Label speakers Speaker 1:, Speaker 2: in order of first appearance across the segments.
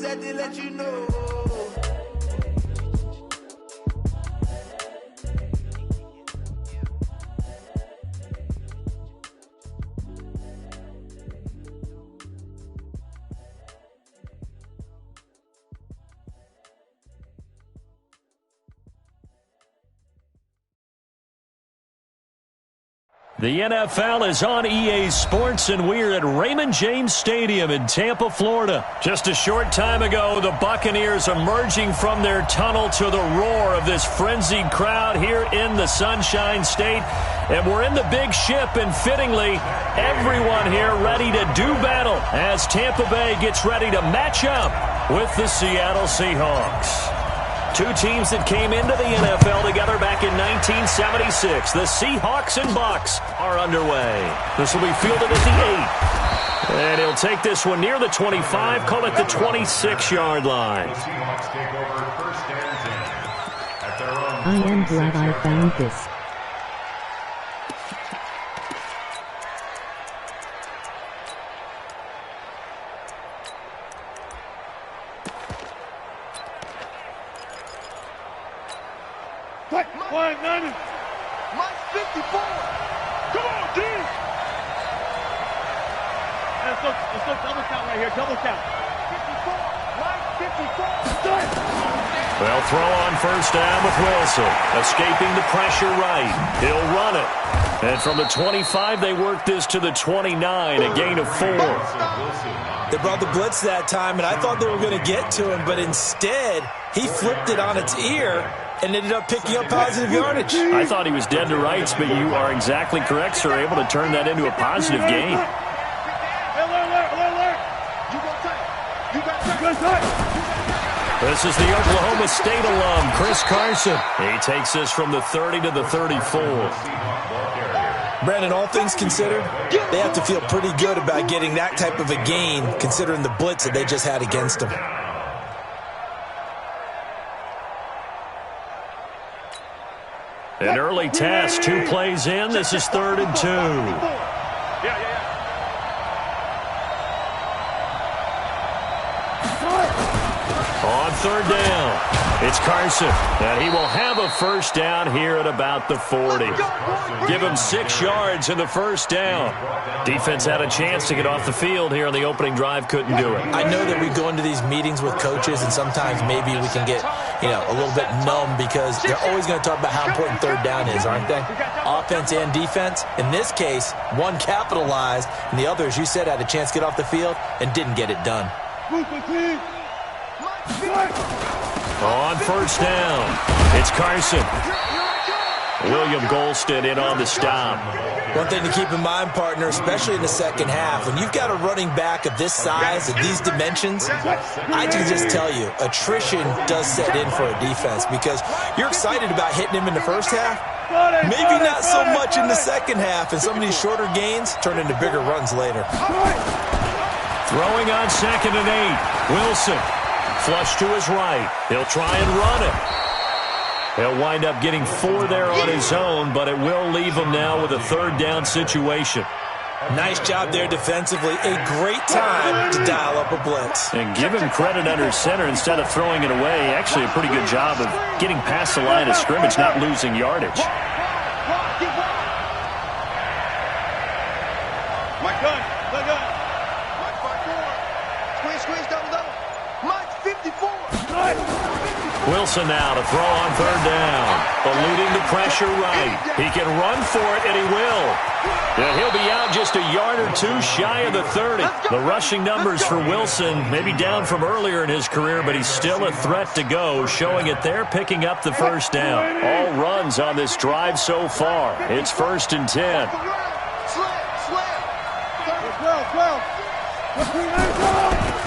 Speaker 1: had to let you know.
Speaker 2: The NFL is on EA Sports, and we're at Raymond James Stadium in Tampa, Florida. Just a short time ago, the Buccaneers emerging from their tunnel to the roar of this frenzied crowd here in the Sunshine State. And we're in the big ship, and fittingly, everyone here ready to do battle as Tampa Bay gets ready to match up with the Seattle Seahawks. Two teams that came into the NFL together back in 1976. The Seahawks and Bucs are underway. This will be fielded at the 8. And he'll take this one near the 25, call it the 26-yard line.
Speaker 3: I am glad I found this.
Speaker 1: Mike 54. Come on, D.
Speaker 4: Let's go double count right here. Double count.
Speaker 1: 54. Mike 54.
Speaker 2: They'll throw on first down with Wilson. Escaping the pressure right. He'll run it. And from the 25, they work this to the 29, a gain of 4.
Speaker 5: They brought the blitz that time, and I thought they were going to get to him, but instead, he flipped it on its ear and ended up picking up positive yardage.
Speaker 2: I thought he was dead to rights, but you are exactly correct, sir. Able to turn that into a positive gain. This is the Oklahoma State alum, Chris Carson. He takes this from the 30 to the 34.
Speaker 5: Brandon, all things considered, they have to feel pretty good about getting that type of a gain, considering the blitz that they just had against them.
Speaker 2: An early task, 2 plays in. This is 3rd and 2. On 3rd down, it's Carson, and he will have a first down here at about the 40. Give him 6 yards in the first down. Defense had a chance to get off the field here on the opening drive, couldn't do it.
Speaker 5: I know that we go into these meetings with coaches, and sometimes maybe we can get, a little bit numb because they're always going to talk about how important 3rd down is, aren't they? Offense and defense. In this case, one capitalized, and the other, as you said, had a chance to get off the field and didn't get it done.
Speaker 2: On first down, it's Carson. William Golston in on the stop.
Speaker 5: One thing to keep in mind, partner, especially in the second half, when you've got a running back of this size, of these dimensions, I can just tell you, attrition does set in for a defense because you're excited about hitting him in the first half, maybe not so much in the second half, and some of these shorter gains turn into bigger runs later.
Speaker 2: Throwing on 2nd and 8, Wilson. Flush to his right. He'll try and run it. He'll wind up getting 4 there on his own, but it will leave him now with a 3rd down situation.
Speaker 5: Nice job there defensively. A great time to dial up a blitz.
Speaker 2: And give him credit under center instead of throwing it away. Actually a pretty good job of getting past the line of scrimmage, not losing yardage.
Speaker 4: Mike gun.
Speaker 1: Mike 54. Squeeze, double. Mike 54.
Speaker 2: Wilson now to throw on 3rd down. Eluding the pressure right. He can run for it, and he will. And he'll be out just a yard or 2 shy of the 30. The rushing numbers for Wilson maybe down from earlier in his career, but he's still a threat to go, showing it there, picking up the first down. All runs on this drive so far. It's 1st and 10.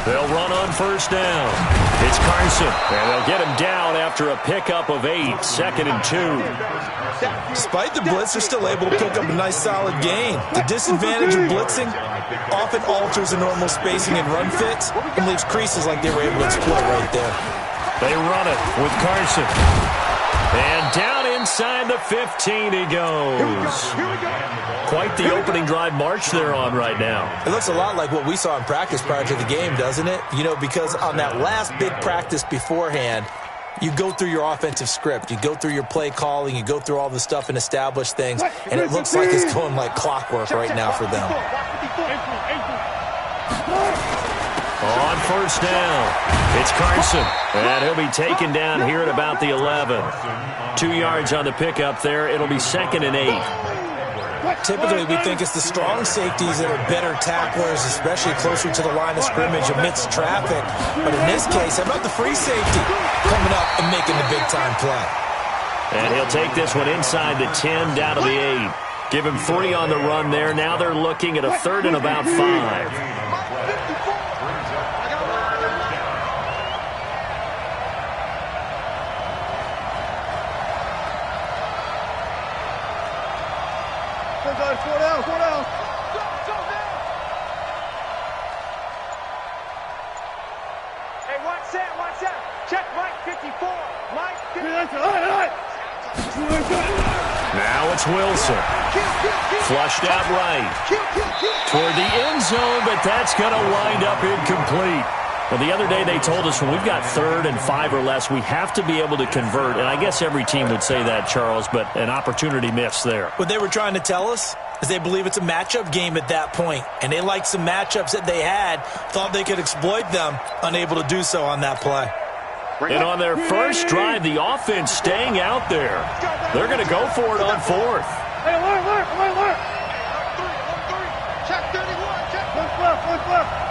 Speaker 2: They'll run on first down. It's Carson, and they'll get him down after a pickup of 8, 2nd and 2.
Speaker 5: Despite the blitz, they're still able to pick up a nice solid gain. The disadvantage of blitzing often alters the normal spacing and run fits and leaves creases like they were able to exploit right there.
Speaker 2: They run it with Carson. And down inside the 15 he goes. Quite the opening drive march they're on right now.
Speaker 5: It looks a lot like what we saw in practice prior to the game, doesn't it? You know, because on that last big practice beforehand, you go through your offensive script. You go through your play calling. You go through all the stuff and establish things. And it looks like it's going like clockwork right now for them.
Speaker 2: On first down, it's Carson. And he'll be taken down here at about the 11. 2 yards on the pickup there. It'll be 2nd and 8.
Speaker 5: Typically, we think it's the strong safeties that are better tacklers, especially closer to the line of scrimmage amidst traffic. But in this case, how about the free safety coming up and making the big-time play?
Speaker 2: And he'll take this one inside the 10, down to the 8. Give him 3 on the run there. Now they're looking at a 3rd and about 5.
Speaker 4: Four down.
Speaker 1: Hey, watch that. Check Mike 54. Mike 54.
Speaker 2: Now it's Wilson. Flushed out right. Toward the end zone, but that's going to wind up incomplete. Well, the other day they told us when we've got 3rd and 5 or less, we have to be able to convert. And I guess every team would say that, Charles, but an opportunity missed there.
Speaker 5: What they were trying to tell us is they believe it's a matchup game at that point. And they liked some matchups that they had, thought they could exploit them, unable to do so on that play.
Speaker 2: And on their first drive, the offense staying out there. They're going to go for it on 4th.
Speaker 4: Hey, alert.
Speaker 1: Check 31. Check.
Speaker 4: Look left.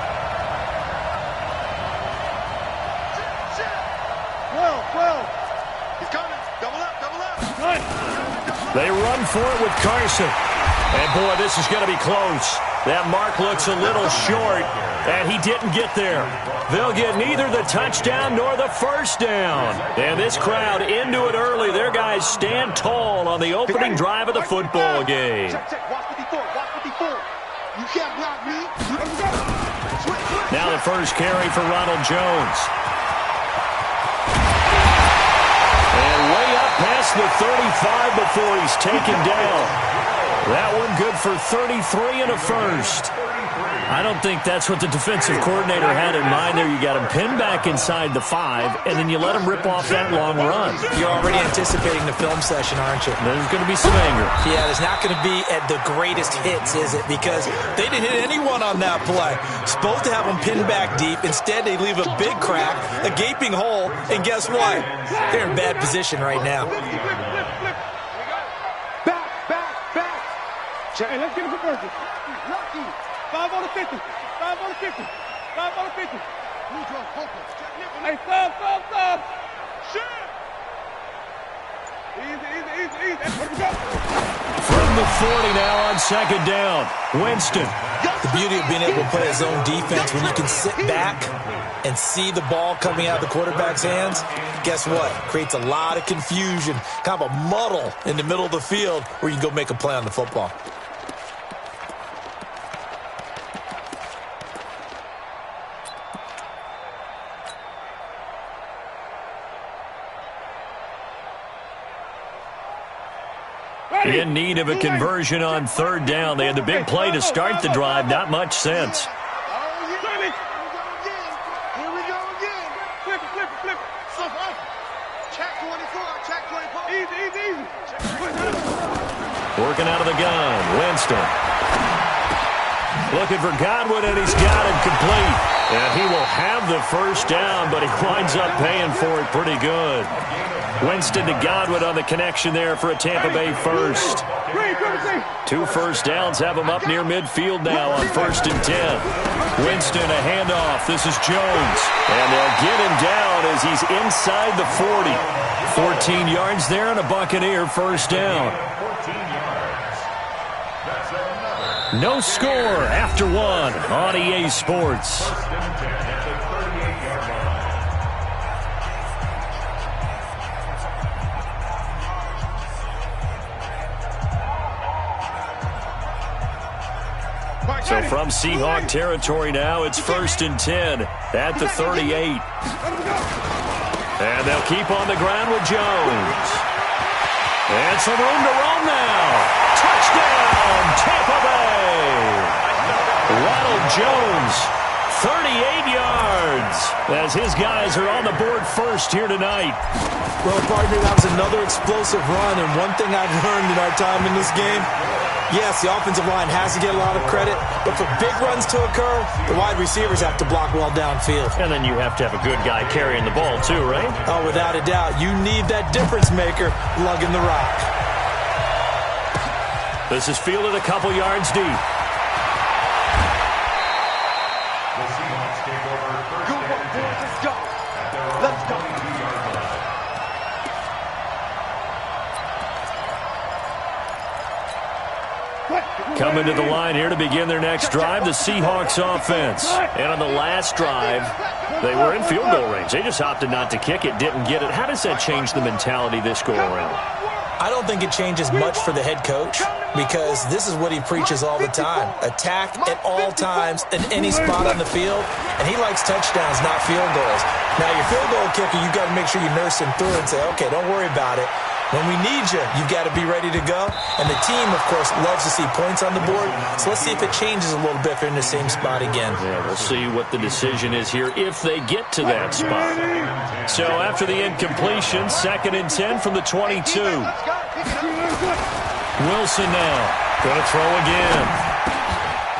Speaker 4: 12.
Speaker 1: He's coming. Double up.
Speaker 2: They run for it with Carson. And, boy, this is going to be close. That mark looks a little short, and he didn't get there. They'll get neither the touchdown nor the first down. And this crowd into it early. Their guys stand tall on the opening drive of the football game.
Speaker 1: Check. Watch 54. You can't block me.
Speaker 2: Now the first carry for Ronald Jones. And way up past the 35 before he's taken down. That one good for 33 and a first. I don't think that's what the defensive coordinator had in mind there. You got him pinned back inside the 5, and then you let him rip off that long run.
Speaker 5: You're already anticipating the film session, aren't you?
Speaker 2: There's going to be some anger.
Speaker 5: Yeah, there's not going to be at the greatest hits, is it? Because they didn't hit anyone on that play. Supposed to have them pinned back deep. Instead, they leave a big crack, a gaping hole, and guess what? They're in bad position right now.
Speaker 1: Back.
Speaker 4: Hey, let's get a conversion.
Speaker 1: Lucky.
Speaker 4: 5 on the 50. 5 on the 50. 5 on the 50.
Speaker 1: Neutral, focus.
Speaker 4: Hey, stop.
Speaker 1: Shit.
Speaker 4: Easy. Let's go.
Speaker 2: From the 40 now on second down. Winston.
Speaker 5: The beauty of being able to play his own defense, when you can sit back and see the ball coming out of the quarterback's hands, guess what? Creates a lot of confusion, kind of a muddle in the middle of the field where you can go make a play on the football.
Speaker 2: In need of a conversion on third down. They had the big play to start the drive. Not much sense.
Speaker 1: Here we go again.
Speaker 4: Flip it.
Speaker 1: Check 24.
Speaker 4: Easy.
Speaker 2: Working out of the gun. Winston. Looking for Godwin, and he's got it complete. And he will have the first down, but he winds up paying for it pretty good. Winston to Godwin on the connection there for a Tampa Bay first. 2 first downs have him up near midfield now on 1st and 10. Winston, a handoff. This is Jones. And they'll get him down as he's inside the 40. 14 yards there and a Buccaneer first down. No score after 1 on EA Sports. So from Seahawk territory now, it's 1st and 10 at the 38. And they'll keep on the ground with Jones. And some room to roam now. Touchdown, Tampa Bay. Ronald Jones, 38 yards, as his guys are on the board first here tonight.
Speaker 5: Well, partner, that was another explosive run, and one thing I've learned in our time in this game, yes, the offensive line has to get a lot of credit, but for big runs to occur, the wide receivers have to block well downfield.
Speaker 2: And then you have to have a good guy carrying the ball too, right?
Speaker 5: Oh, without a doubt. You need that difference maker lugging the rock.
Speaker 2: This is fielded a couple yards deep.
Speaker 1: Good work, boys. Let's go. Let's go.
Speaker 2: Coming to the line here to begin their next drive, the Seahawks offense. And on the last drive, they were in field goal range. They just opted not to kick it, didn't get it. How does that change the mentality this go around?
Speaker 5: I don't think it changes much for the head coach because this is what he preaches all the time. Attack at all times in any spot on the field, and he likes touchdowns, not field goals. Now, your field goal kicker, you've got to make sure you nurse him through and say, okay, don't worry about it. When we need you, you've got to be ready to go. And the team, of course, loves to see points on the board. So let's see if it changes a little bit if they're in the same spot again.
Speaker 2: Yeah, we'll see what the decision is here if they get to that spot. So after the incompletion, 2nd and 10 from the 22. Wilson now going to throw again.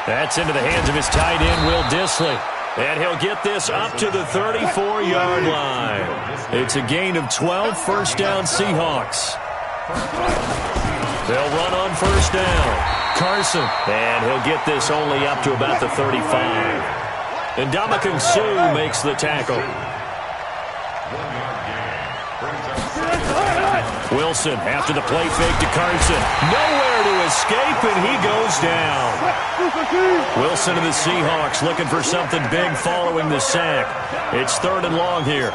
Speaker 2: That's into the hands of his tight end, Will Dissly. And he'll get this up to the 34-yard line. It's a gain of 12, first down Seahawks. They'll run on first down. Carson, and he'll get this only up to about the 35. And Ndamukong Suh makes the tackle. Wilson after the play fake to Carson. Nowhere to escape, and he goes down. Wilson and the Seahawks looking for something big following the sack. It's 3rd and long here.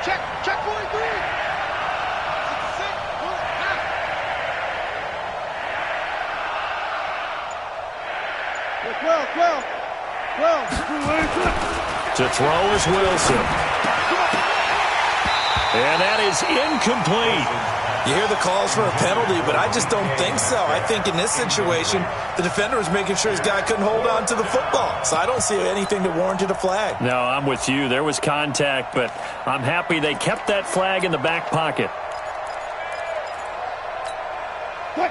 Speaker 1: Check 43. Well.
Speaker 2: To throw is Wilson. And that is incomplete.
Speaker 5: You hear the calls for a penalty, but I just don't think so. I think in this situation, the defender was making sure his guy couldn't hold on to the football. So I don't see anything that warranted a flag.
Speaker 2: No, I'm with you. There was contact, but I'm happy they kept that flag in the back pocket.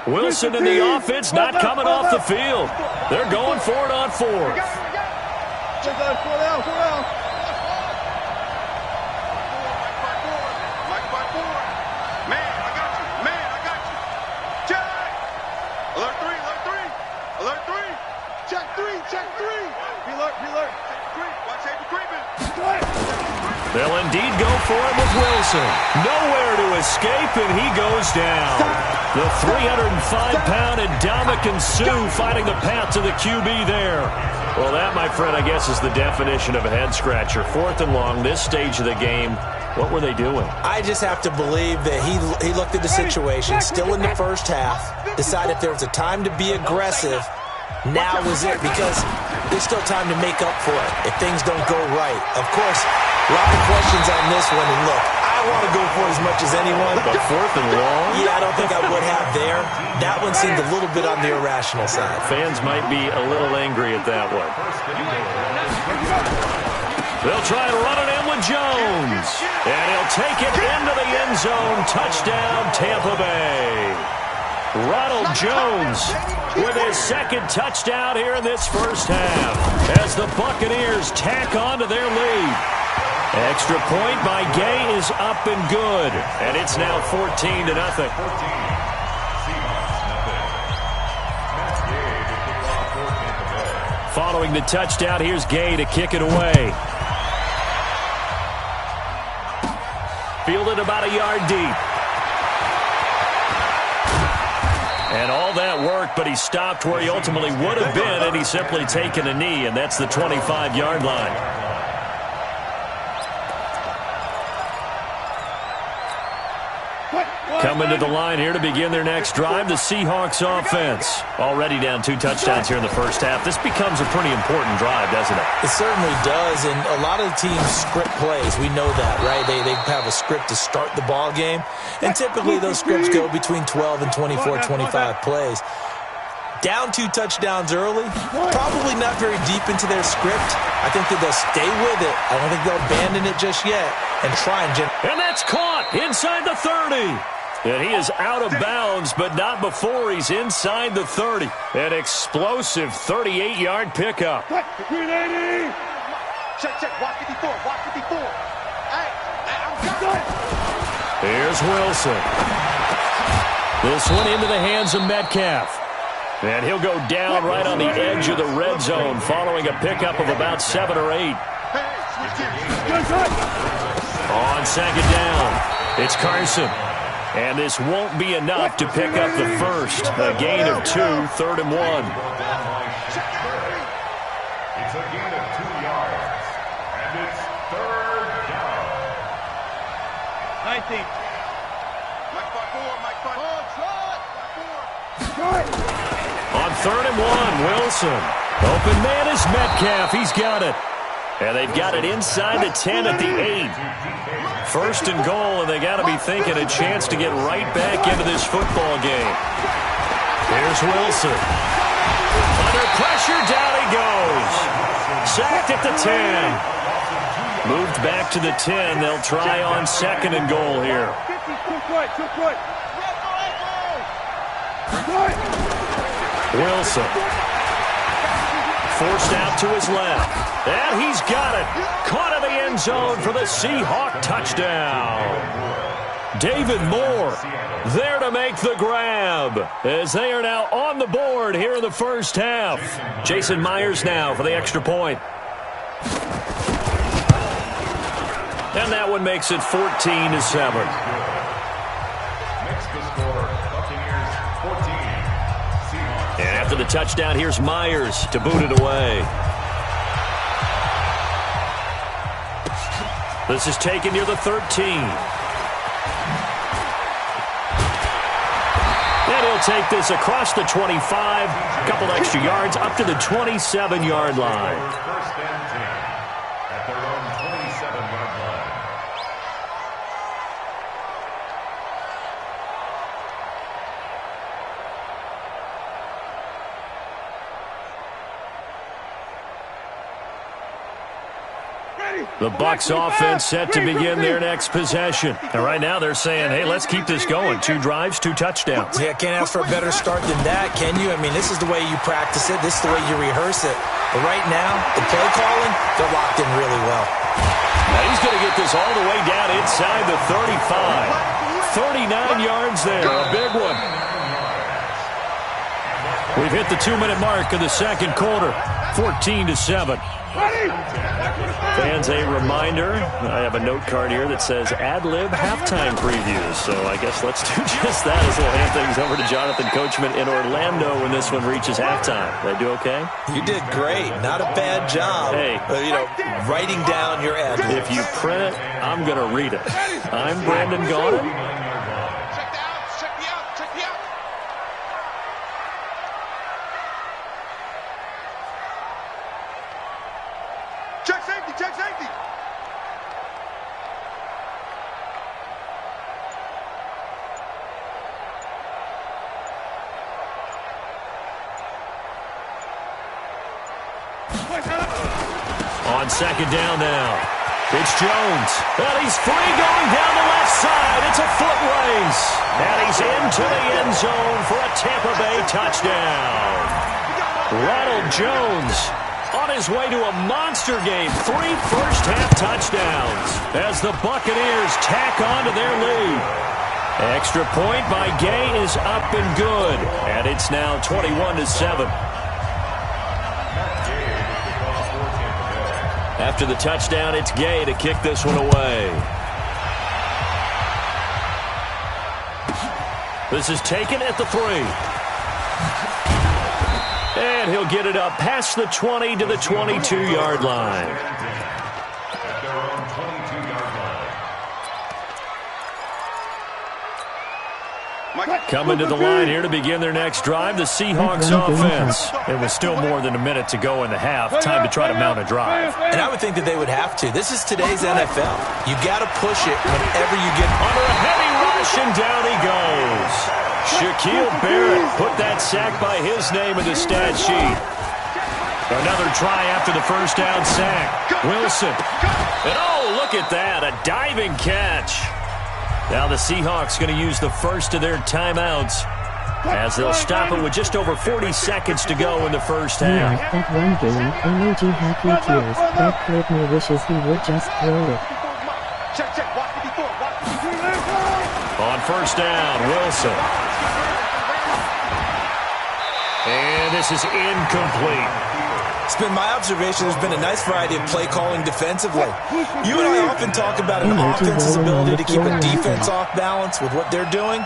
Speaker 2: Wilson and the offense not coming off the field. They're going for it on 4th.
Speaker 1: Slow down. Check 3. Be alert. Watch Avery creeping.
Speaker 2: They'll indeed go for it with Wilson. Nowhere to escape, and he goes down. The 305-pound Ndamukong Suh finding the path to the QB there. Well, that, my friend, I guess is the definition of a head-scratcher. 4th and long, this stage of the game. What were they doing?
Speaker 5: I just have to believe that he looked at the situation, still in the first half, decided there was a time to be aggressive. Now was it, because there's still time to make up for it if things don't go right. Of course, a lot of questions on this one, and look, I want to go for it as much as anyone.
Speaker 2: But 4th and long?
Speaker 5: Yeah, I don't think I would have there. That one seemed a little bit on the irrational side.
Speaker 2: Fans might be a little angry at that one. They'll try and run it in with Jones. And he'll take it into the end zone. Touchdown, Tampa Bay. Ronald Jones with his 2nd touchdown here in this first half as the Buccaneers tack on to their lead. Extra point by Gay is up and good, and it's now 14-0. Following the touchdown, here's Gay to kick it away. Fielded about a yard deep. And all that work, but he stopped where he ultimately would have been, and he's simply taken a knee, and that's the 25-yard line. Coming to the line here to begin their next drive, the Seahawks offense. Already down 2 touchdowns here in the first half. This becomes a pretty important drive, doesn't it?
Speaker 5: It certainly does, and a lot of the teams script plays. We know that, right? They have a script to start the ball game, and typically those scripts go between 12 and 24, 25 plays. Down 2 touchdowns early, probably not very deep into their script. I think that they'll stay with it. I don't think they'll abandon it just yet and try and
Speaker 2: And that's caught inside the 30. And he is out of bounds, but not before he's inside the 30. An explosive 38-yard pickup.
Speaker 1: Check, watch 54, watch 54. Hey, I'm coming.
Speaker 2: Here's Wilson. This one into the hands of Metcalf. And he'll go down right on the edge of the red zone following a pickup of about 7 or 8. On second down, it's Carson. And this won't be enough to pick up the first. A gain of 2, 3rd and 1.
Speaker 6: It's a gain of 2 yards. And it's 3rd down.
Speaker 4: 19.
Speaker 2: On 3rd and 1, Wilson. Open man is Metcalf. He's got it. And they've got it inside the 10 at the 8. 1st and goal, and they got to be thinking a chance to get right back into this football game. Here's Wilson. Under pressure, down he goes. Sacked at the 10. Moved back to the 10. They'll try on 2nd and goal here. Wilson. Forced out to his left. And he's got it. Caught in the end zone for the Seahawk touchdown. David Moore there to make the grab as they are now on the board here in the first half. Jason Myers now for the extra point. And that one makes it 14-7.
Speaker 6: Next to score, Buccaneers 14. Seahawks.
Speaker 2: And after the touchdown, here's Myers to boot it away. This is taken near the 13. And he'll take this across the 25. A couple extra yards up to the 27-yard line.
Speaker 6: 1st and 10 at their own 27-yard line.
Speaker 2: The Bucs offense set to begin their next possession. And right now they're saying, hey, let's keep this going. 2 drives, 2 touchdowns.
Speaker 5: Yeah, can't ask for a better start than that, can you? I mean, this is the way you practice it. This is the way you rehearse it. But right now, the play calling, they're locked in really well.
Speaker 2: Now he's going to get this all the way down inside the 35. 39 yards there, a big one. We've hit the 2-minute mark of the second quarter, 14-7. Fans, a reminder, I have a note card here that says ad-lib halftime previews. So I guess let's do just that as we'll hand things over to Jonathan Coachman in Orlando when this one reaches halftime. Did I do okay?
Speaker 5: You did great. Not a bad job.
Speaker 2: Hey.
Speaker 5: Writing down your ad.
Speaker 2: If you print it, I'm going to read it. I'm Brandon Gaudin.
Speaker 1: Check safety, check safety.
Speaker 2: On second down now. It's Jones. And he's free going down the left side. It's a foot race. And he's into the end zone for a Tampa Bay touchdown. Ronald Jones on his way to a monster game. 3 first-half touchdowns as the Buccaneers tack on to their lead. Extra point by Gay is up and good. And it's now 21-7. After the touchdown, it's Gay to kick this one away. This is taken at the 3. And he'll get it up past the 20 to the 22-yard line. Coming to the line here to begin their next drive, the Seahawks offense. It was still more than a minute to go in the half. Time to try to mount a drive.
Speaker 5: And I would think that they would have to. This is today's NFL. You got to push it whenever you get
Speaker 2: under a heavy rush, and down he goes. Shaquille Barrett put that sack by his name in the stat sheet. Another try after the first down sack. Wilson. And oh, look at that, a diving catch. Now the Seahawks going to use the first of their timeouts as they'll stop it with just over 40 seconds to go in the first half.
Speaker 3: That one game, emoji happy tears. That Courtney wishes he would just throw it.
Speaker 2: On first down, Wilson. And this is incomplete.
Speaker 5: It's been my observation there's been a nice variety of play calling defensively. You and I often talk about an offense's ability to keep a defense off balance with what they're doing.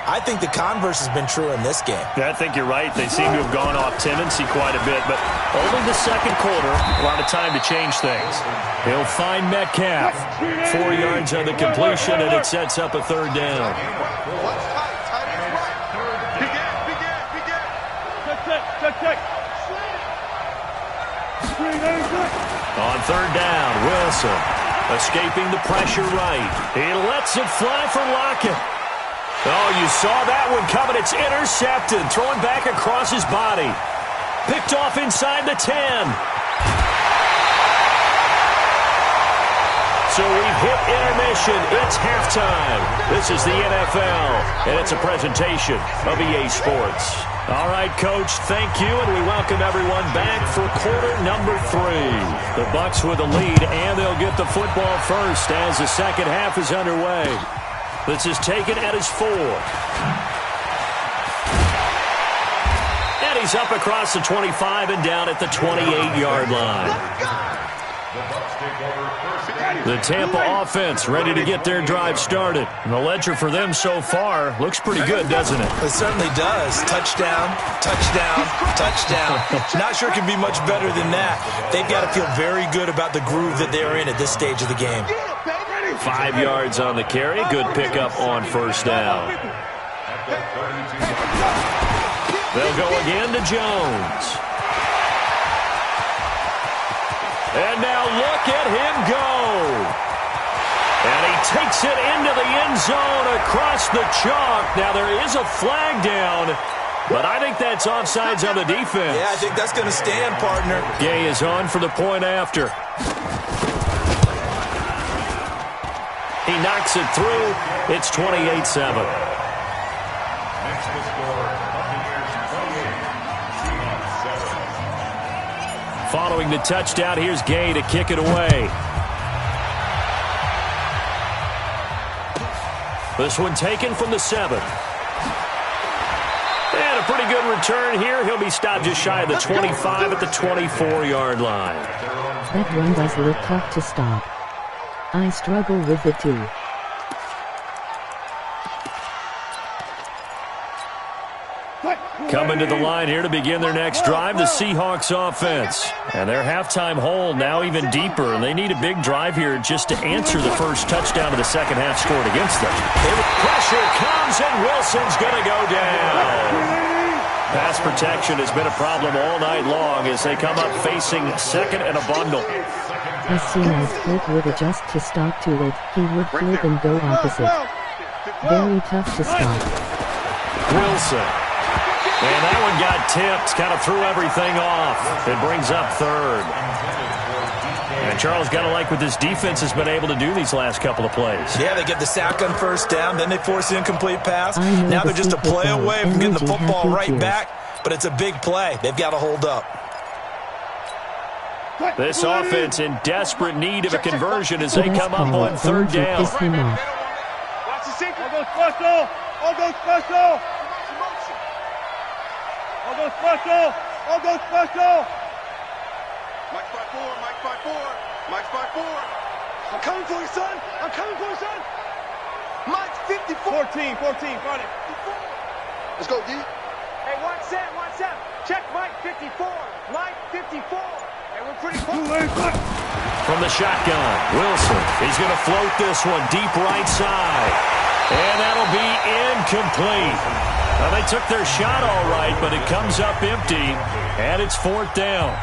Speaker 5: I think the converse has been true in this game.
Speaker 2: Yeah, I think you're right. They seem to have gone off tendency quite a bit, but only the second quarter, a lot of time to change things. He'll find Metcalf. 4 yards on the completion, and it sets up a third down.
Speaker 4: Check.
Speaker 2: On third down, Wilson escaping the pressure right. He lets it fly for Lockett. Oh, you saw that one coming. It's intercepted. Throwing back across his body. Picked off inside the 10. So we've hit intermission. It's halftime. This is the NFL, and it's a presentation of EA Sports. All right, Coach, thank you, and we welcome everyone back for quarter number 3. The Bucs with the lead, and they'll get the football first as the second half is underway. This is taken at his 4. And he's up across the 25 and down at the 28-yard line. The Tampa offense ready to get their drive started. And the ledger for them so far looks pretty good, doesn't it?
Speaker 5: It certainly does. Touchdown, touchdown, touchdown. Not sure it can be much better than that. They've got to feel very good about the groove that they're in at this stage of the game.
Speaker 2: 5 yards on the carry. Good pickup on first down. They'll go again to Jones. And now look at him go. And he takes it into the end zone across the chalk. Now there is a flag down, but I think that's offsides on the defense.
Speaker 5: Yeah, I think that's going to stand, partner.
Speaker 2: Gay is on for the point after. He knocks it through. It's 28-7. Following the touchdown, here's Gay to kick it away. This one taken from the 7. And a pretty good return here. He'll be stopped just shy of the 25 at the 24-yard line.
Speaker 3: That run does look tough to stop. I struggle with it too.
Speaker 2: Coming to the line here to begin their next drive, the Seahawks offense. And their halftime hole now even deeper, and they need a big drive here just to answer the first touchdown of the second half scored against them. Pressure comes, and Wilson's going to go down. Pass protection has been a problem all night long as they come up facing second and a bundle.
Speaker 3: As soon as Flip would adjust to stop to it, he would flip and go opposite. Very tough to stop.
Speaker 2: Wilson. And that one got tipped, kind of threw everything off. It brings up third. And Charles, got to like what this defense has been able to do these last couple of plays.
Speaker 5: Yeah, they get the sack on first down, then they force an incomplete pass. Now they're just a play away from getting the football right back, but it's a big play. They've got to hold up.
Speaker 2: This offense in desperate need of a conversion as they come up on third down.
Speaker 4: Watch the secret. All goes special. All goes special. All goes special. All goes special.
Speaker 1: Mike 5-4. Mike 5-4. Mike 5-4. I'm coming for you, son. I'm coming for you, son. Mike 54.
Speaker 4: 14. Got it.
Speaker 1: Let's go, D.
Speaker 4: Hey, 1-7. Check Mike 54. Mike 54. Hey, we're pretty close.
Speaker 2: From the shotgun, Wilson. He's going to float this one deep right side. And that'll be incomplete. Well, they took their shot all right, but it comes up empty, and it's 4th down.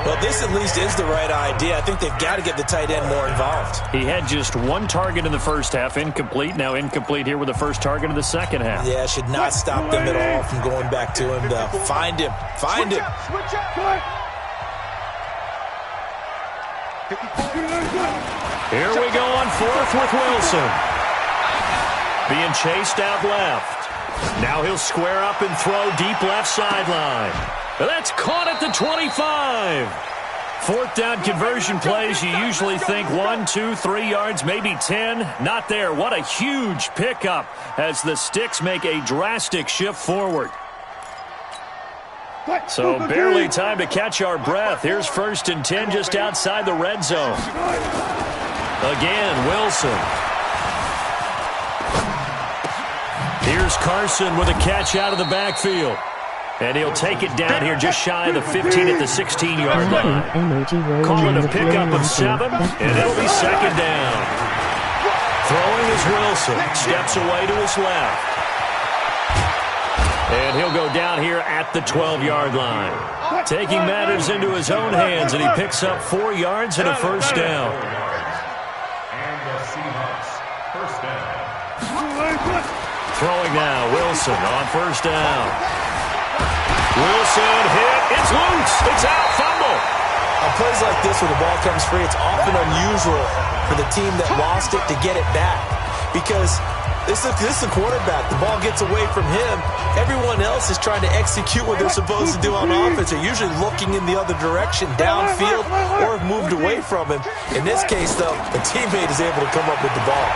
Speaker 5: Well, this at least is the right idea. I think they've got to get the tight end more involved.
Speaker 2: He had just 1 target in the first half, incomplete. Now incomplete here with the first target of the second half.
Speaker 5: Yeah, should not stop them at all from going back to him, though. Find him. Find him.
Speaker 4: Switch up.
Speaker 2: Here we go on 4th with Wilson. Being chased out left. Now he'll square up and throw deep left sideline. That's caught at the 25. 4th down conversion plays, you usually think 1, 2, 3 yards, maybe 10. Not there. What a huge pickup as the Sticks make a drastic shift forward. So barely time to catch our breath. Here's 1st and 10 just outside the red zone. Again, Wilson. Here's Carson with a catch out of the backfield. And he'll take it down here just shy of the 15 at the 16-yard line. Call it a pickup of 7, and it'll be 2nd down. Throwing is Wilson. Steps away to his left. And he'll go down here at the 12-yard line. Taking matters into his own hands, and he picks up 4 yards and a 1st down.
Speaker 6: And the Seahawks, 1st down.
Speaker 2: Throwing now, Wilson on 1st down. Wilson hit. It's loose. It's out. Fumble.
Speaker 5: On plays like this where the ball comes free, it's often unusual for the team that lost it to get it back. Because this is the quarterback. The ball gets away from him. Everyone else is trying to execute what they're supposed to do on offense. They're usually looking in the other direction, downfield, or have moved away from him. In this case, though, the teammate is able to come up with the ball.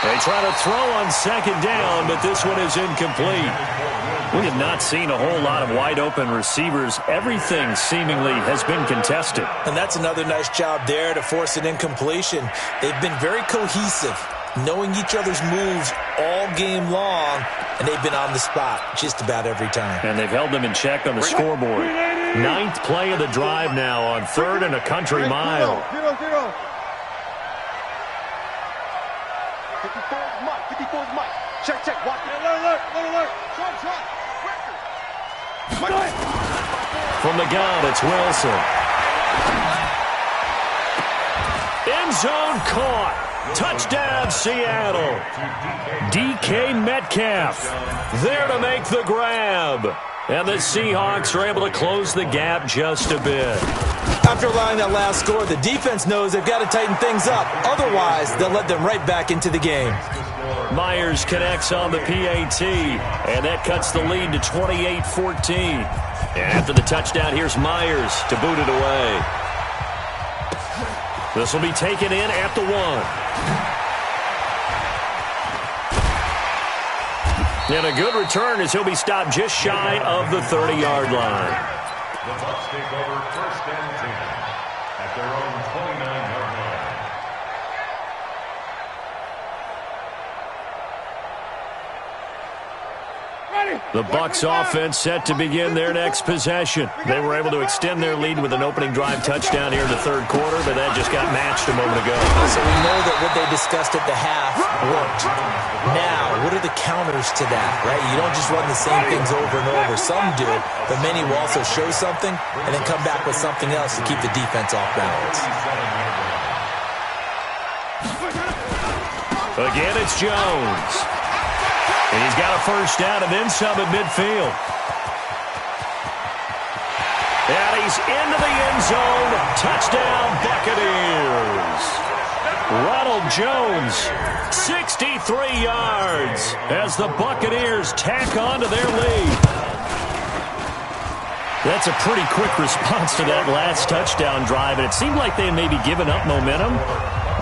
Speaker 2: They try to throw on 2nd down, but this one is incomplete. We have not seen a whole lot of wide-open receivers. Everything seemingly has been contested.
Speaker 5: And that's another nice job there to force an incompletion. They've been very cohesive, knowing each other's moves all game long, and they've been on the spot just about every time.
Speaker 2: And they've held them in check on the scoreboard. 9th play of the drive now on 3rd and a country mile.
Speaker 1: 54's Mike. 54's Mike. Check. Watch it. Alert. Shot. Mike.
Speaker 2: From the gun, it's Wilson. End zone caught. Touchdown, Seattle. DK Metcalf there to make the grab. And the Seahawks are able to close the gap just a bit.
Speaker 5: After allowing that last score, the defense knows they've got to tighten things up. Otherwise, they'll let them right back into the game.
Speaker 2: Myers connects on the PAT, and that cuts the lead to 28-14. And after the touchdown, here's Myers to boot it away. This will be taken in at the 1. And a good return as he'll be stopped just shy of the 30-yard line.
Speaker 6: The Bucs take over 1st and 10 at their own 29-yard line.
Speaker 2: The Bucs offense set to begin their next possession. They were able to extend their lead with an opening drive touchdown here in the 3rd quarter, but that just got matched a moment ago.
Speaker 5: So we know that what they discussed at the half worked. Now, what are the counters to that, right? You don't just run the same things over and over. Some do, but many will also show something and then come back with something else to keep the defense off balance.
Speaker 2: Again, it's Jones. And he's got a 1st down and then some at midfield. And he's into the end zone. Touchdown, Buccaneers. Ronald Jones, 63 yards as the Buccaneers tack on to their lead. That's a pretty quick response to that last touchdown drive, and it seemed like they had maybe given up momentum.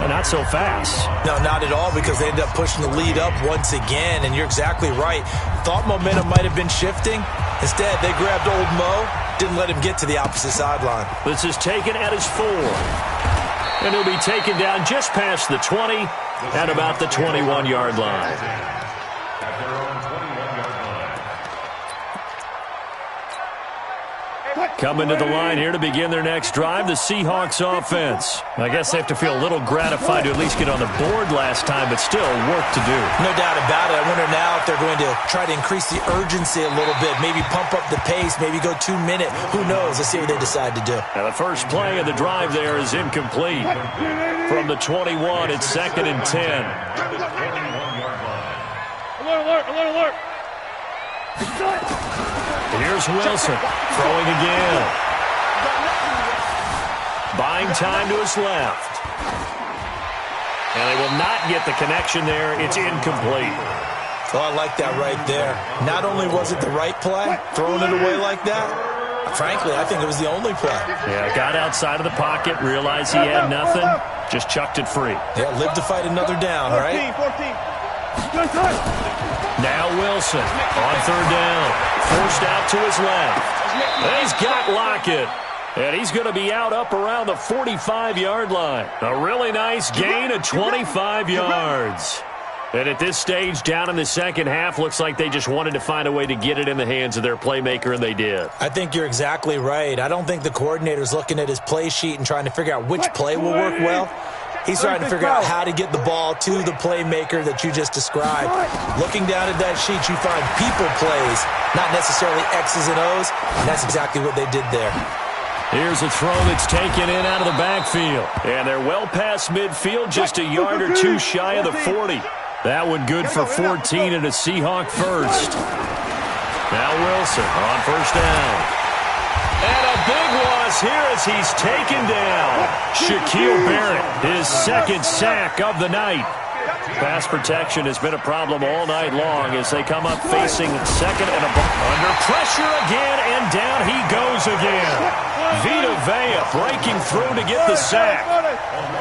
Speaker 2: Not so fast.
Speaker 5: No, not at all, because they ended up pushing the lead up once again, and you're exactly right. Thought momentum might have been shifting. Instead, they grabbed old Mo, didn't let him get to the opposite sideline.
Speaker 2: This is taken at his 4. And he'll be taken down just past the 20 at about the 21-yard line.
Speaker 6: At their own 21-yard line.
Speaker 2: Coming to the line here to begin their next drive, the Seahawks offense. I guess they have to feel a little gratified to at least get on the board last time, but still work to do.
Speaker 5: No doubt about it. I wonder now if they're going to try to increase the urgency a little bit, maybe pump up the pace, maybe go 2 minute. Who knows? Let's see what they decide to do.
Speaker 2: Now the first play of the drive there is incomplete. From the 21, it's 2nd and 10.
Speaker 4: Alert, alert, alert.
Speaker 2: Here's Wilson, throwing again. Buying time to his left. And they will not get the connection there. It's incomplete.
Speaker 5: Oh, I like that right there. Not only was it the right play, throwing it away like that, frankly, I think it was the only play.
Speaker 2: Yeah, got outside of the pocket, realized he had nothing, just chucked it free.
Speaker 5: Yeah, live to fight another down, right?
Speaker 4: 14.
Speaker 2: Now Wilson on 3rd down. Forced out to his left. And he's got Lockett. And he's going to be out up around the 45-yard line. A really nice gain of 25 yards. And at this stage, down in the second half, looks like they just wanted to find a way to get it in the hands of their playmaker, and they did.
Speaker 5: I think you're exactly right. I don't think the coordinator's looking at his play sheet and trying to figure out which play will work well. He's trying to figure out how to get the ball to the playmaker that you just described. Looking down at that sheet, you find people plays, not necessarily X's and O's, and that's exactly what they did there.
Speaker 2: Here's a throw that's taken in out of the backfield. And they're well past midfield, just a yard or two shy of the 40. That one good for 14 and a Seahawk first. Now Wilson on 1st down. And a big loss here as he's taken down. Shaquille Barrett, his 2nd sack of the night. Pass protection has been a problem all night long as they come up facing 2nd and a under pressure again, and down he goes again. Vita Vea breaking through to get the sack.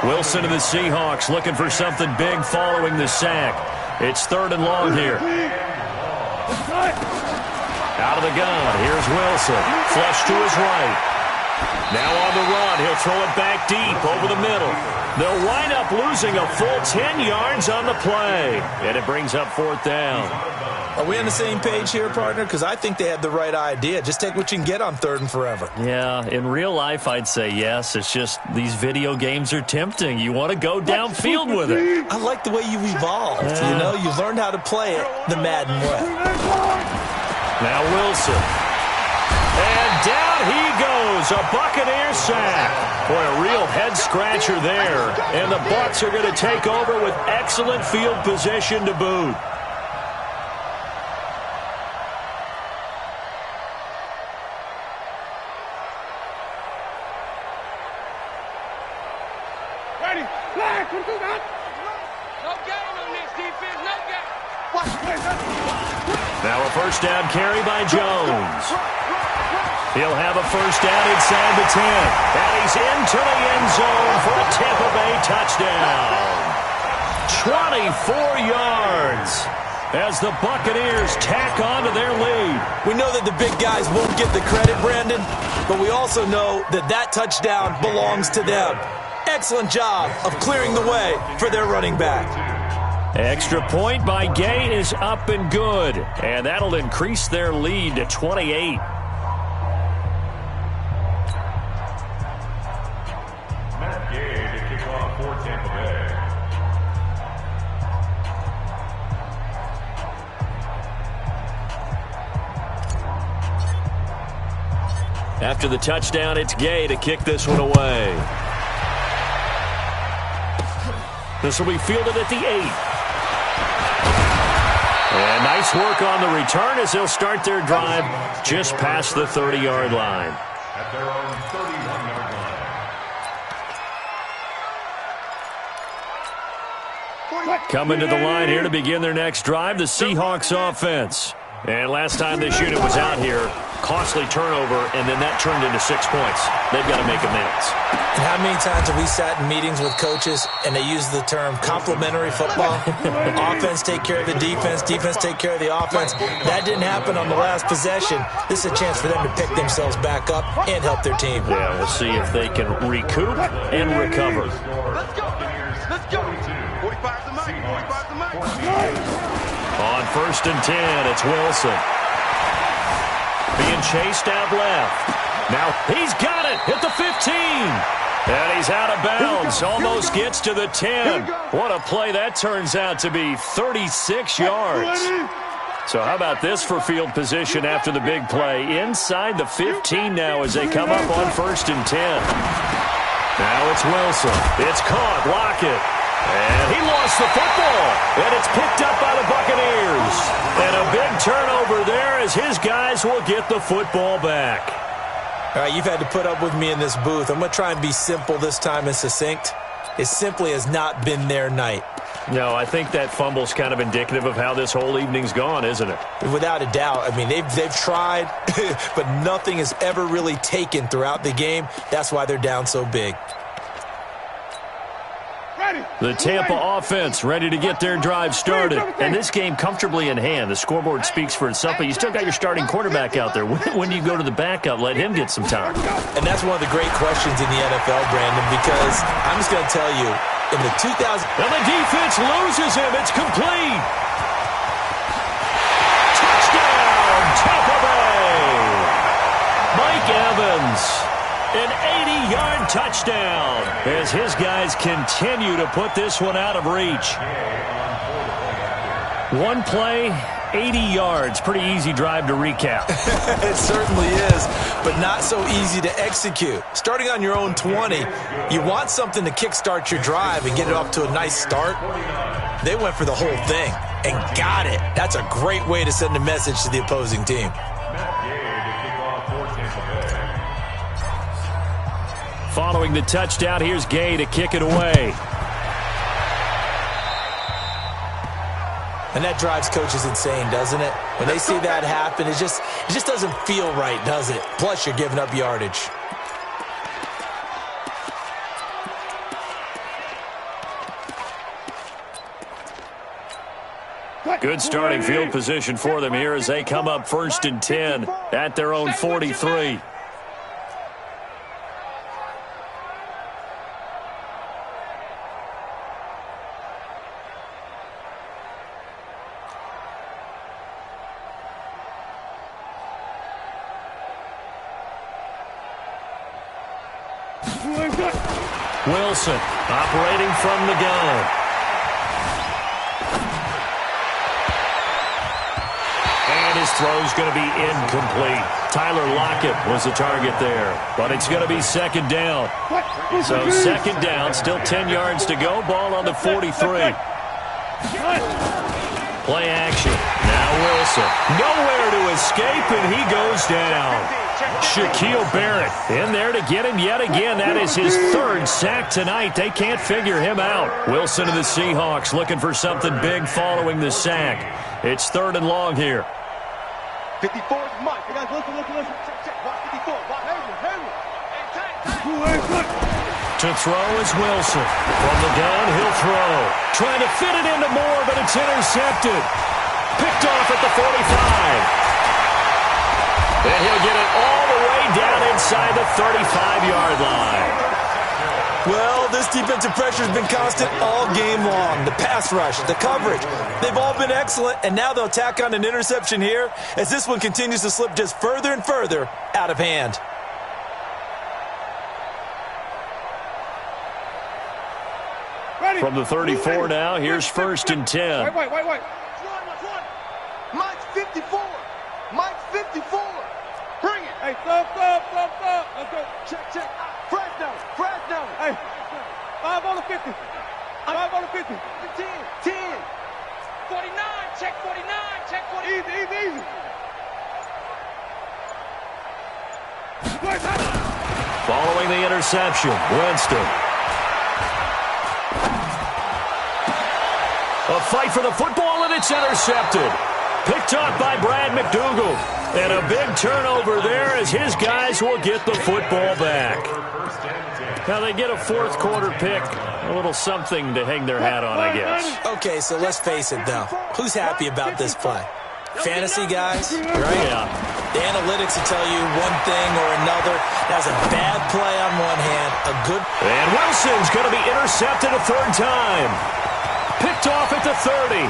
Speaker 2: Wilson and the Seahawks looking for something big following the sack. It's 3rd and long here. Out of the gun, here's Wilson. Flush to his right. Now on the run, he'll throw it back deep over the middle. They'll wind up losing a full 10 yards on the play. And it brings up 4th down.
Speaker 5: Are we on the same page here, partner? Because I think they had the right idea. Just take what you can get on 3rd and forever.
Speaker 2: Yeah, in real life, I'd say yes. It's just these video games are tempting. You want to go downfield with it.
Speaker 5: I like the way you've evolved.
Speaker 2: Yeah.
Speaker 5: You know, you've learned how to play it the Madden way.
Speaker 2: Now Wilson. And down he goes. A Buccaneer sack. Boy, a real head-scratcher there. And the Bucs are going to take over with excellent field position to boot.
Speaker 4: Ready. Flag. No game on this defense. No game.
Speaker 2: Now a 1st down carry by Jones. He'll have a 1st down inside the 10. And he's into the end zone for a Tampa Bay touchdown. 24 yards as the Buccaneers tack on to their lead.
Speaker 5: We know that the big guys won't get the credit, Brandon, but we also know that that touchdown belongs to them. Excellent job of clearing the way for their running back.
Speaker 2: Extra point by Gay is up and good. And that'll increase their lead to 28.
Speaker 6: Matt Gay to kick off for Tampa Bay.
Speaker 2: After the touchdown, it's Gay to kick this one away. This will be fielded at the 8. And nice work on the return as they'll start their drive just past the 30-yard line.
Speaker 6: At their own 31-yard line.
Speaker 2: Coming to the line here to begin their next drive, the Seahawks offense. And last time this unit was out here, costly turnover, and then that turned into 6 points. They've got to make amends.
Speaker 5: And how many times have we sat in meetings with coaches and they use the term complementary football? Offense take care of the defense, defense take care of the offense. That didn't happen on the last possession. This is a chance for them to pick themselves back up and help their team.
Speaker 2: Yeah, we'll see if they can recoup and recover.
Speaker 1: Let's go. Let's go. 45's the mic. 45's the mic.
Speaker 2: On 1st and 10, it's Wilson. Being chased out left. Now he's got it at the 15. And he's out of bounds. Almost gets to the 10. What a play that turns out to be. 36 yards. So how about this for field position after the big play? Inside the 15 now as they come up on 1st and 10. Now it's Wilson. It's caught. Lockett. And he lost the football. And it's picked up by the Buccaneers. And a big turnover there as his guys will get the football back.
Speaker 5: All right, you've had to put up with me in this booth. I'm going to try and be simple this time and succinct. It simply has not been their night.
Speaker 2: No, I think that fumble's kind of indicative of how this whole evening's gone, isn't it?
Speaker 5: Without a doubt. I mean, they've tried, but nothing has ever really taken throughout the game. That's why they're down so big.
Speaker 2: The Tampa offense ready to get their drive started. And this game comfortably in hand. The scoreboard speaks for itself, but you still got your starting quarterback out there. When do you go to the backup? Let him get some time.
Speaker 5: And that's one of the great questions in the NFL, Brandon, because I'm just going to tell you, in the 2000...
Speaker 2: And the defense loses him. It's complete. Touchdown, Tampa Bay. Mike Evans. An 80-yard touchdown as his guys continue to put this one out of reach. One play, 80 yards. Pretty easy drive to recap.
Speaker 5: It certainly is, but not so easy to execute. Starting on your own 20, you want something to kickstart your drive and get it off to a nice start. They went for the whole thing and got it. That's a great way to send a message to the opposing team.
Speaker 2: Following the touchdown, here's Gay to kick it away.
Speaker 5: And that drives coaches insane, doesn't it? When they see that happen, it just doesn't feel right, does it? Plus, you're giving up yardage.
Speaker 2: Good starting field position for them here as they come up 1st and 10 at their own 43. Wilson operating from the gun. And his throw's going to be incomplete. Tyler Lockett was the target there, but it's going to be 2nd down. So 2nd down, still 10 yards to go. Ball on the 43. Play action. Now Wilson. Nowhere to escape, and he goes down. Shaquille Barrett in there to get him yet again. That is his 3rd sack tonight. They can't figure him out. Wilson of the Seahawks looking for something big following the sack. It's 3rd and long here.
Speaker 1: 54 is Mike. You guys listen. Check. Watch 54. Watch.
Speaker 2: To throw is Wilson. From the gun, he'll throw. Trying to fit it into Moore, but it's intercepted. Picked off at the 45. And he'll get it all the way down inside the 35-yard line.
Speaker 5: Well, this defensive pressure has been constant all game long. The pass rush, the coverage, they've all been excellent, and now they'll tack on an interception here as this one continues to slip just further and further out of hand.
Speaker 2: From the 34 now, here's 1st and 10.
Speaker 1: Wait. Mike's 54. Mike's 54. Bring it.
Speaker 4: Hey, stop. Let's go.
Speaker 1: Check. Fresno.
Speaker 4: Hey, 5 on the 50. 5 on the 50.
Speaker 1: 10.
Speaker 4: 49. Check 49. Easy.
Speaker 2: Following the interception, Winston. A fight for the football, and it's intercepted. Picked up by Brad McDougal. And a big turnover there as his guys will get the football back. Now they get a 4th quarter pick. A little something to hang their hat on, I guess.
Speaker 5: Okay, so let's face it, though. Who's happy about this play? Fantasy guys, right?
Speaker 2: Yeah.
Speaker 5: The analytics will tell you one thing or another. That's a bad play on one hand, a good...
Speaker 2: And Wilson's going to be intercepted a 3rd time. Picked off at the 30.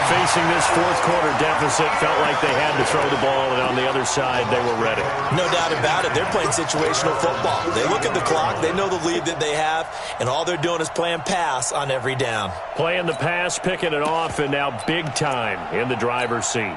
Speaker 2: facing this fourth quarter deficit, felt like they had to throw the ball, and on the other side, they were ready.
Speaker 5: No doubt about it. They're playing situational football. They look at the clock, they know the lead that they have, and all they're doing is playing pass on every down.
Speaker 2: Playing the pass, picking it off, and now big time in the driver's seat.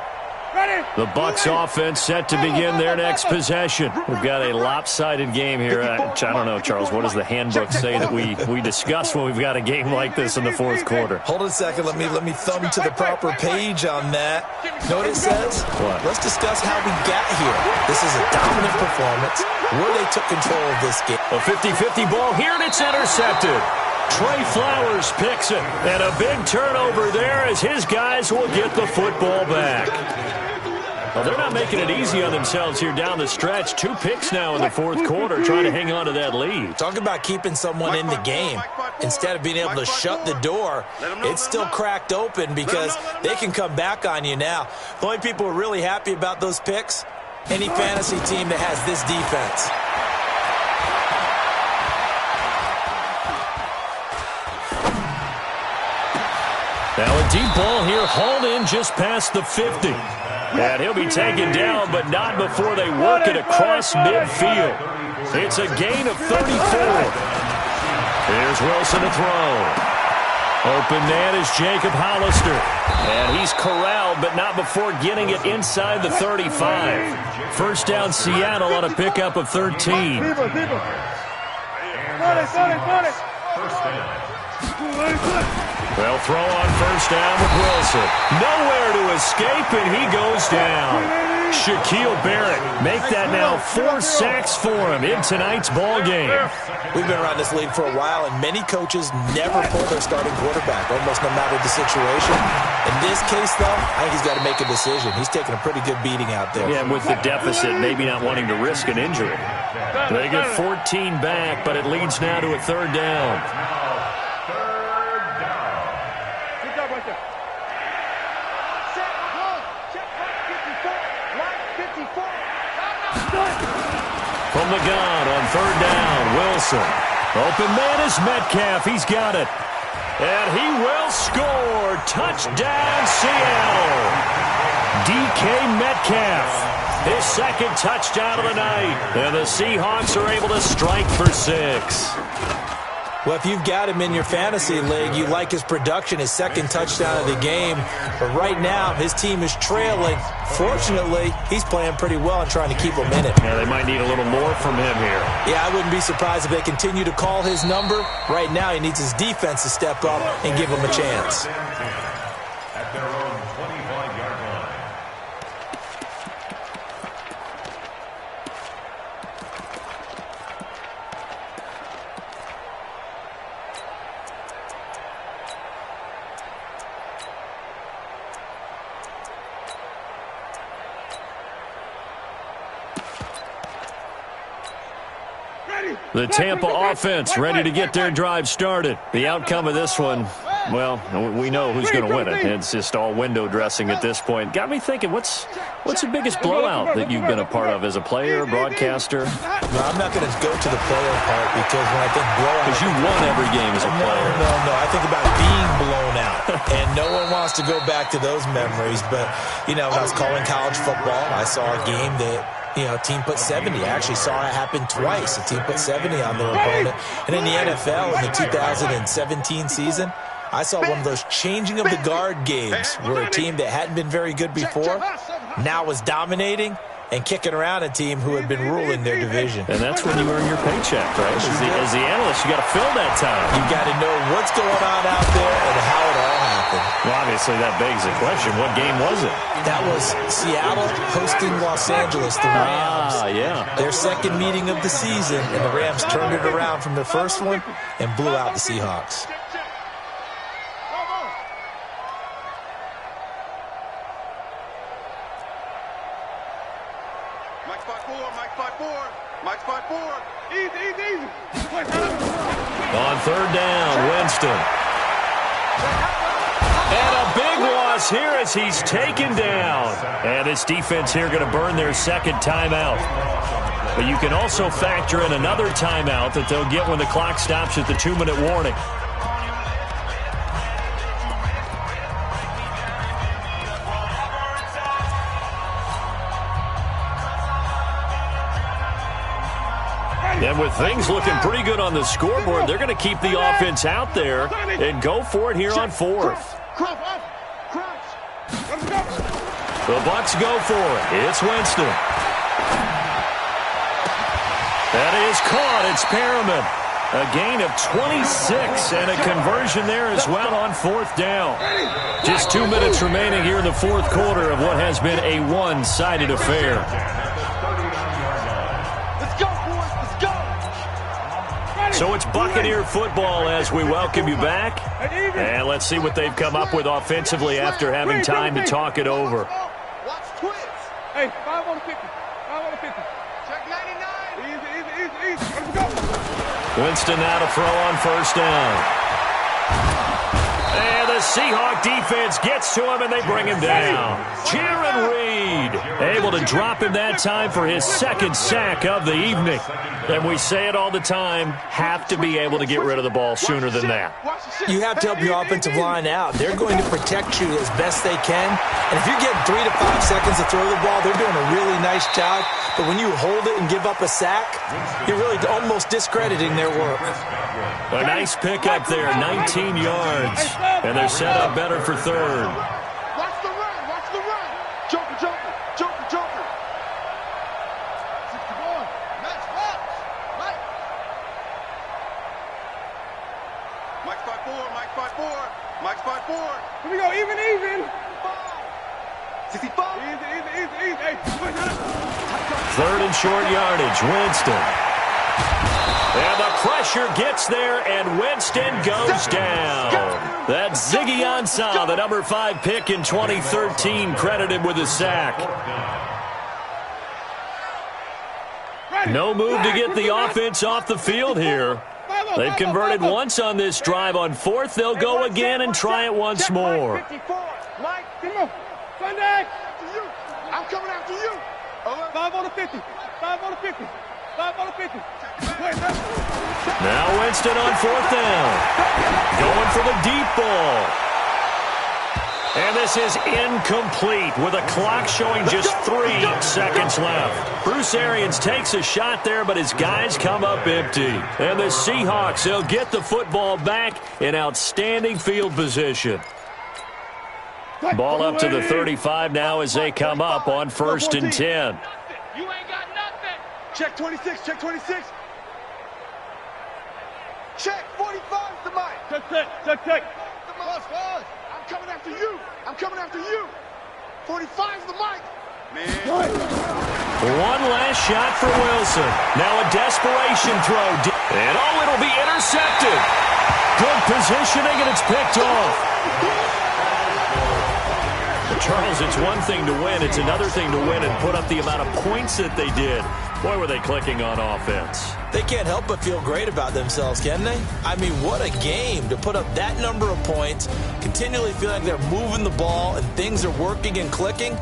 Speaker 2: The Bucs offense set to begin their next possession. We've got a lopsided game here. I don't know, Charles, what does the handbook say that we discuss when we've got a game like this in the fourth quarter?
Speaker 5: Hold on a second. Let me thumb to the proper page on that. Know what it says?
Speaker 2: What?
Speaker 5: Let's discuss how we got here. This is a dominant performance where they took control of this game.
Speaker 2: A 50-50 ball here, and it's intercepted. Trey Flowers picks it, and a big turnover there as his guys will get the football back. Well, they're not making it easy on themselves here down the stretch. 2 picks now in the fourth quarter, trying to hang on to that lead.
Speaker 5: Talk about keeping someone in the game. Instead of being able to shut the door, it's still cracked open because they can come back on you now. The only people who are really happy about those picks, any fantasy team that has this defense.
Speaker 2: Now a deep ball here, hauled in just past the 50. And he'll be taken down, but not before they work it across midfield. It's a gain of 34. Here's Wilson to throw. Open man is Jacob Hollister. And he's corralled, but not before getting it inside the 35. First down Seattle on a pickup of 13. Well, throw on first down with Wilson. Nowhere to escape, and he goes down. Shaquille Barrett make that now 4 sacks for him in tonight's ball game.
Speaker 5: We've been around this league for a while, and many coaches never pull their starting quarterback, almost no matter the situation. In this case, though, I think he's got to make a decision. He's taking a pretty good beating out there.
Speaker 2: Yeah, with the deficit, maybe not wanting to risk an injury. They get 14 back, but it leads now to a third down. From the gun on third down, Wilson. Open man is Metcalf. He's got it. And he will score. Touchdown, Seattle. DK Metcalf. His second touchdown of the night. And the Seahawks are able to strike for 6.
Speaker 5: Well, if you've got him in your fantasy league, you like his production, his second touchdown of the game. But right now, his team is trailing. Fortunately, he's playing pretty well and trying to keep him in it.
Speaker 2: Yeah, they might need a little more from him here.
Speaker 5: Yeah, I wouldn't be surprised if they continue to call his number. Right now, he needs his defense to step up and give him a chance.
Speaker 6: At their own 25-yard line.
Speaker 2: The Tampa offense ready to get their drive started. The outcome of this one, well, we know who's going to win it. It's just all window dressing at this point. Got me thinking, what's the biggest blowout that you've been a part of as a player, broadcaster?
Speaker 5: No, I'm not going to go to the player part because when I think blowout...
Speaker 2: Because you won every game as a player.
Speaker 5: No. I think about being blown out. And no one wants to go back to those memories. But, when I was calling college football, I saw a game that... a team put 70. I actually saw it happen twice. A team put 70 on their opponent. And in the NFL, in the 2017 season, I saw one of those changing of the guard games where a team that hadn't been very good before now was dominating and kicking around a team who had been ruling their division.
Speaker 2: And that's when you earn your paycheck, right? As the analyst, you got to fill that time.
Speaker 5: You got to know what's going on out there and how it all happened.
Speaker 2: Well, obviously, that begs the question, what game was it?
Speaker 5: That was Seattle hosting Los Angeles, the Rams.
Speaker 2: Yeah.
Speaker 5: Their second meeting of the season, and the Rams turned it around from their first one and blew out the Seahawks.
Speaker 2: On third down, Winston. And a big loss here as he's taken down. And this defense here going to burn their second timeout. But you can also factor in another timeout that they'll get when the clock stops at the 2-minute warning. And with things looking pretty good on the scoreboard, they're going to keep the offense out there and go for it here on fourth. The Bucks go for it. It's Winston. That is caught. It's Perriman. A gain of 26 and a conversion there as well on fourth down. Just 2 minutes remaining here in the fourth quarter of what has been a one-sided affair.
Speaker 1: Let's go, boys. Let's go.
Speaker 2: So it's Buccaneer football as we welcome you back. And let's see what they've come up with offensively after having time to talk it over.
Speaker 1: Watch twins.
Speaker 4: Hey, 5 on 50. 5 on 50.
Speaker 1: Check 99.
Speaker 4: Easy. Let's go.
Speaker 2: Winston now to throw on first down. And the Seahawk defense gets to him, and they bring him down. Jaron Reed able to drop him that time for his second sack of the evening. And we say it all the time, have to be able to get rid of the ball sooner than that.
Speaker 5: You have to help your offensive line out. They're going to protect you as best they can. And if you're getting 3 to 5 seconds to throw the ball, they're doing a really nice job. But when you hold it and give up a sack, you're really almost discrediting their work.
Speaker 2: A nice pickup there, 19 yards. And they're set up better for third.
Speaker 1: Watch the run. Joker. Match box. Mike. Mike's 5'4".
Speaker 4: Here we go, even.
Speaker 1: 65.
Speaker 4: Easy. Hey,
Speaker 2: Third and short yardage, Winston. And the pressure gets there, and Winston goes down. That's Ziggy Ansah, the number 5 pick in 2013, credited with a sack. No move to get the offense off the field here. They've converted once on this drive. On fourth, they'll go again and try it once more.
Speaker 4: Mike, come on. Sunday.
Speaker 1: I'm coming after you.
Speaker 4: 5 on the 50. 5 on the 50. 5 on the 50.
Speaker 2: Now Winston on fourth down. Going for the deep ball. And this is incomplete with a clock showing just 3 seconds left. Bruce Arians takes a shot there, but his guys come up empty. And the Seahawks, they'll get the football back in outstanding field position. Ball up to the 35 now as they come up on 1st and 10.
Speaker 1: You ain't got nothing. Check 26. Check 45's the mic.
Speaker 4: Check.
Speaker 1: I'm coming after you. 45's the mic. Man.
Speaker 2: One last shot for Wilson. Now a desperation throw. And it'll be intercepted. Good positioning, and it's picked off. Charles, it's one thing to win. It's another thing to win and put up the amount of points that they did. Boy, were they clicking on offense.
Speaker 5: They can't help but feel great about themselves, can they? I mean, what a game to put up that number of points, continually feeling like they're moving the ball and things are working and clicking.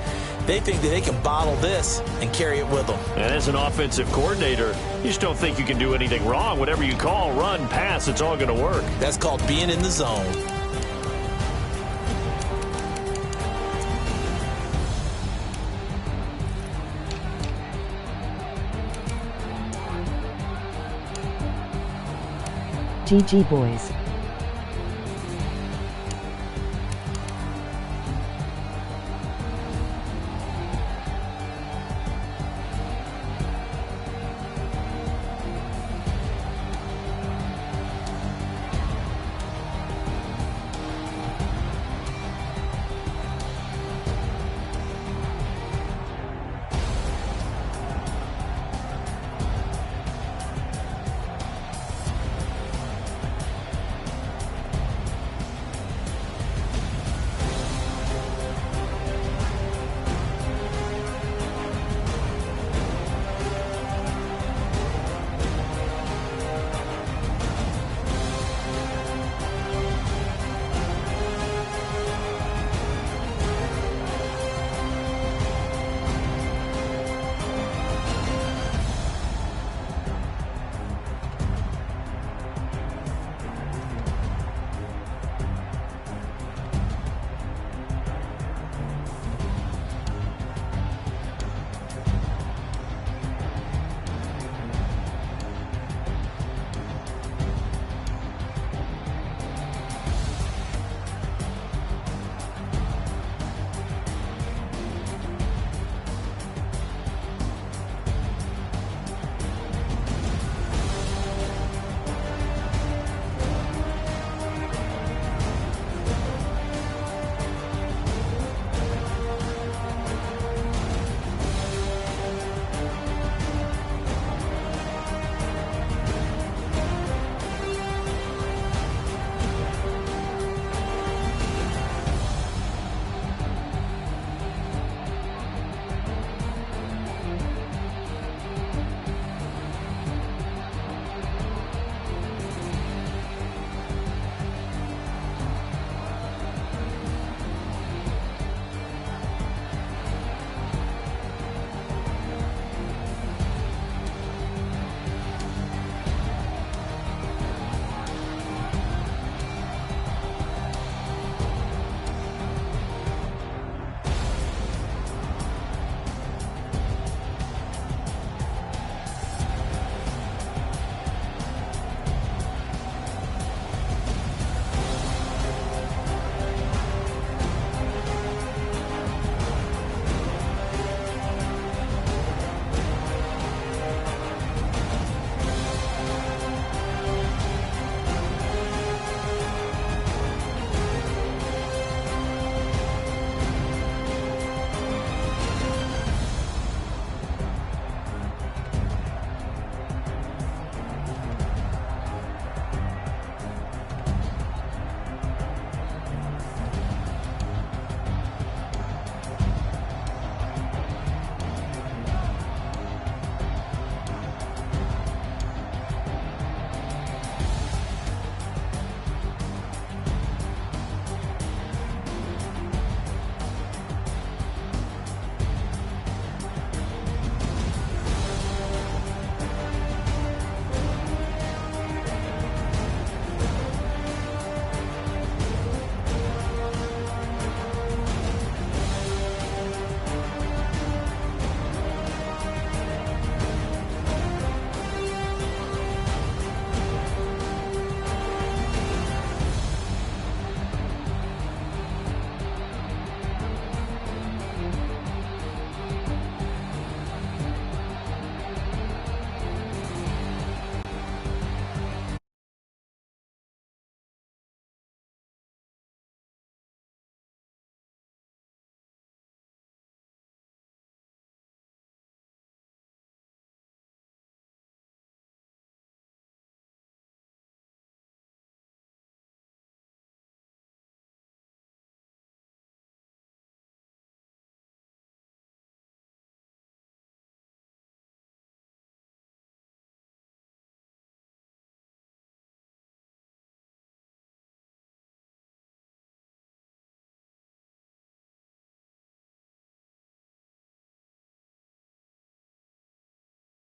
Speaker 5: They think that they can bottle this and carry it with them.
Speaker 2: And as an offensive coordinator, you just don't think you can do anything wrong. Whatever you call, run, pass, it's all going to work.
Speaker 5: That's called being in the zone.
Speaker 3: GG boys.